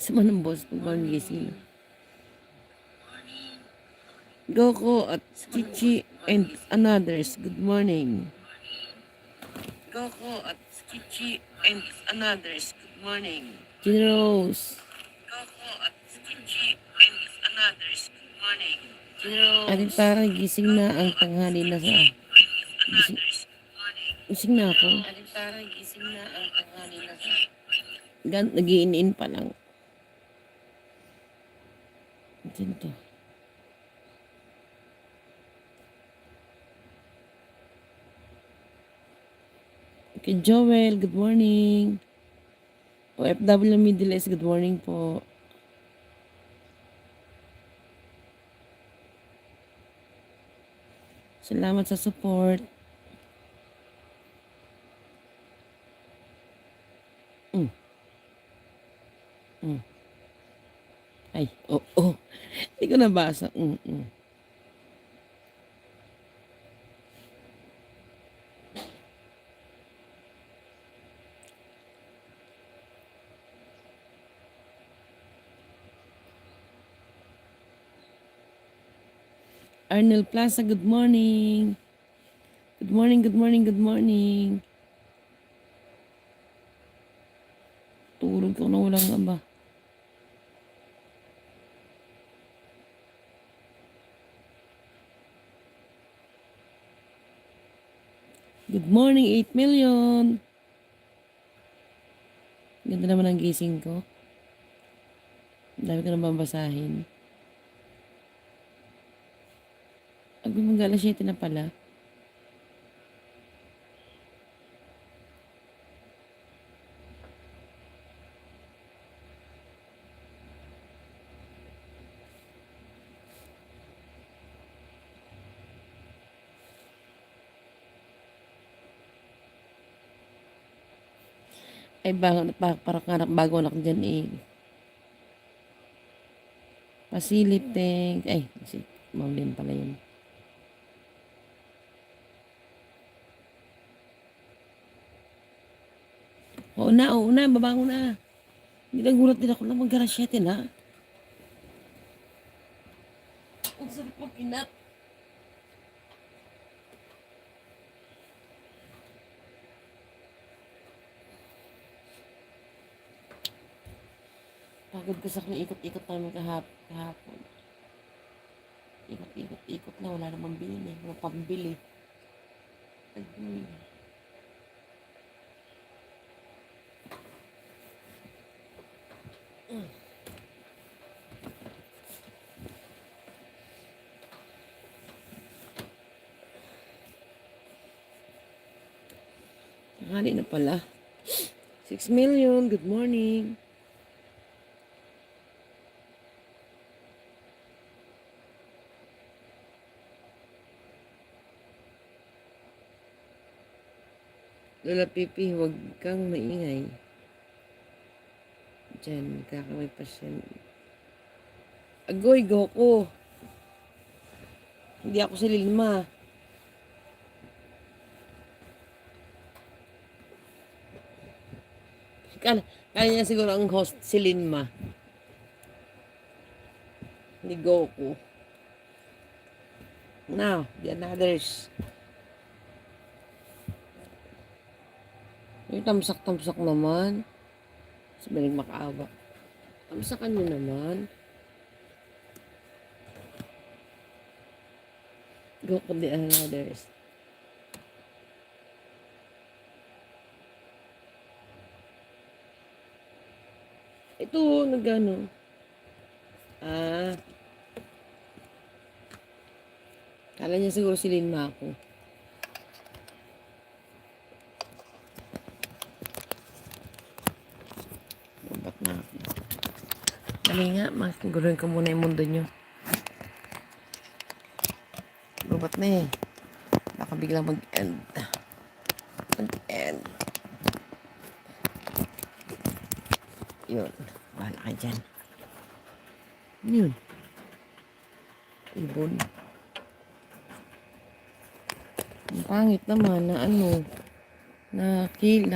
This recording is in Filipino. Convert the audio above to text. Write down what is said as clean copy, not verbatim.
Sama ng boss ko magising. Goko at Chichi and anoters, good morning. Goko at Chichi and anoters, good morning. Generous. Goko at Chichi and anoters, good morning. Generous. Ating parang gising na ang tanghali na sa... Gising na ako. Ating parang gising na ang tanghali na sa... Nag-iin-in pa lang. Ito. Okay, Joel, good morning. OFW Middle East, good morning po. Salamat sa support. Ay, oh. Hindi ko nabasa. Arnel Plaza, good morning. Good morning, good morning, good morning. Tulog ko na walang aba. Good morning, 8 million. Ganda naman ang gising ko. Ang dami ko na babasahin. Mag-alas 7 na pala. Ay, parang anak, bago anak dyan eh. Facility. Ay, si Maulin pala yun. Oo na, babango na. Nilagulat din ako na mag-alas 7 na. Ang sarap mag-inap. Pagod ko sa ikot-ikot namin kahapon. Ikot na, wala namang bilhin eh. Wala pambili. Tanghali na pala. 6 million, good morning. Lola Pipi, huwag kang maingay. Diyan, kakamay pa siya. Agoy, Goko. Hindi ako si Lilma. Kaya niya siguro ang host si Linma. Ni Goku. Now, the others. Yung tamsak-tamsak naman. Sabi makaawa. Tamsakan nyo naman. Goku the others. Ito, nagano. Kala niya siguro si Linma ako. Ba't na ako? Dali nga, makikiguruhin ko muna yung mundo nyo. Ba't na eh. Baka biglang mag-end. Mag-end. Yun. Bahala ka dyan. Yun. Ibon. Ang pangit naman na ano. Na kill.